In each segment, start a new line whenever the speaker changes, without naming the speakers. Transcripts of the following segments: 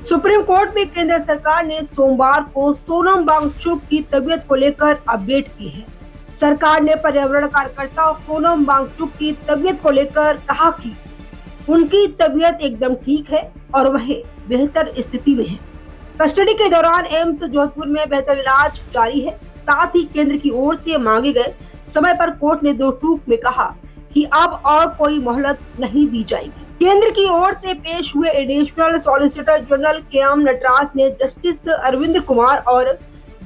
Supreme court में केंद्र सरकार ने सोमवार को सोनम वांगचुक की तबीयत को लेकर अपडेट दी है। सरकार ने पर्यावरण कार्यकर्ता सोनम वांगचुक की तबीयत को लेकर कहा कि उनकी तबीयत एकदम ठीक है और वह बेहतर स्थिति में है। कस्टडी के दौरान एम्स जोधपुर में बेहतर इलाज जारी है। साथ ही केंद्र की ओर से मांगे गए समय पर कोर्ट ने दो टूक में कहा कि अब और कोई मोहलत नहीं दी जाएगी। केंद्र की ओर से पेश हुए additional solicitor general K M. Nataraj ने जस्टिस अरविंद कुमार और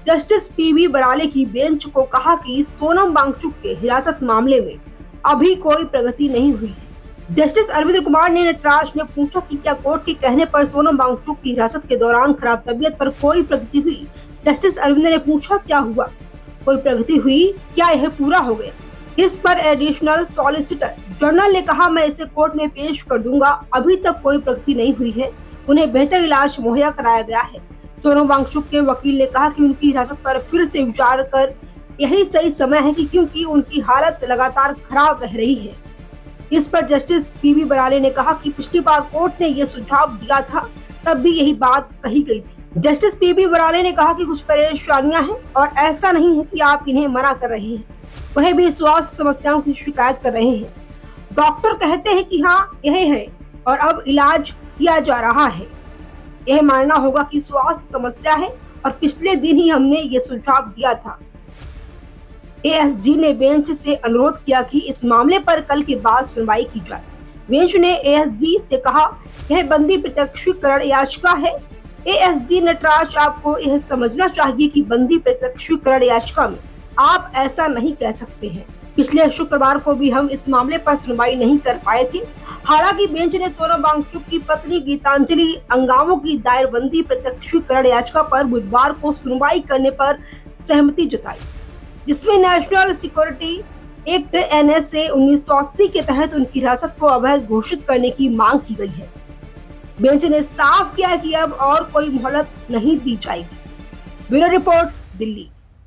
जस्टिस पी.बी. बराले की बेंच को कहा कि सोनम वांगचुक के हिरासत मामले में अभी कोई प्रगति नहीं हुई है। जस्टिस अरविंद कुमार ने नटराज ने पूछा कि क्या कोर्ट के कहने पर सोनम वांगचुक की हिरासत के दौरान खराब तबीयत पर कोई प्रगति हुई। जस्टिस अरविंद ने पूछा क्या हुआ, कोई प्रगति हुई, क्या यह पूरा हो गया। इस पर एडिशनल सॉलिसिटर जनरल ने कहा, मैं इसे कोर्ट में पेश कर दूंगा, अभी तक कोई प्रगति नहीं हुई है, उन्हें बेहतर इलाज मुहैया कराया गया है। सोनम वांगचुक के वकील ने कहा कि उनकी हिरासत पर फिर से विचार कर यही सही समय है क्योंकि उनकी हालत लगातार खराब रह रही है। इस पर जस्टिस पी.बी. बराले ने कहा कि पिछली बार कोर्ट ने यह सुझाव दिया था, तब भी यही बात कही गई थी। Justice PB. बराले ने कहा कि कुछ परेशानियां हैं और ऐसा नहीं है कि आप इन्हें मना कर रहे हैं, वह भी स्वास्थ्य समस्याओं की शिकायत कर रहे हैं। डॉक्टर कहते हैं कि हाँ यह है और अब इलाज किया जा रहा है। यह मानना होगा कि स्वास्थ्य समस्या है और पिछले दिन ही हमने ये सुझाव दिया था। एएसजी ने बेंच से अनुरोध किया कि इस मामले पर कल के बाद सुनवाई की जाए। बेंच ने एएसजी से कहा, यह बंदी प्रत्यक्षीकरण याचिका है। एएसजी नटराज, आपको यह समझना चाहिए कि बंदी प्रत्यक्षीकरण याचिका में आप ऐसा नहीं कह सकते हैं। पिछले शुक्रवार को भी हम इस मामले पर सुनवाई नहीं कर पाए थे। हालांकि बेंच ने सोनम वांगचुक की पत्नी गीतांजलि अंगामो की दायर बंदी प्रत्यक्षीकरण याचिका पर बुधवार को सुनवाई करने पर सहमति जताई, जिसमें नेशनल सिक्योरिटी एक्ट एनएसए 1980 के तहत उनकी हिरासत को अवैध घोषित करने की मांग की गई है। बेंच ने साफ किया कि अब और कोई मोहलत नहीं दी जाएगी। Bureau report, Delhi.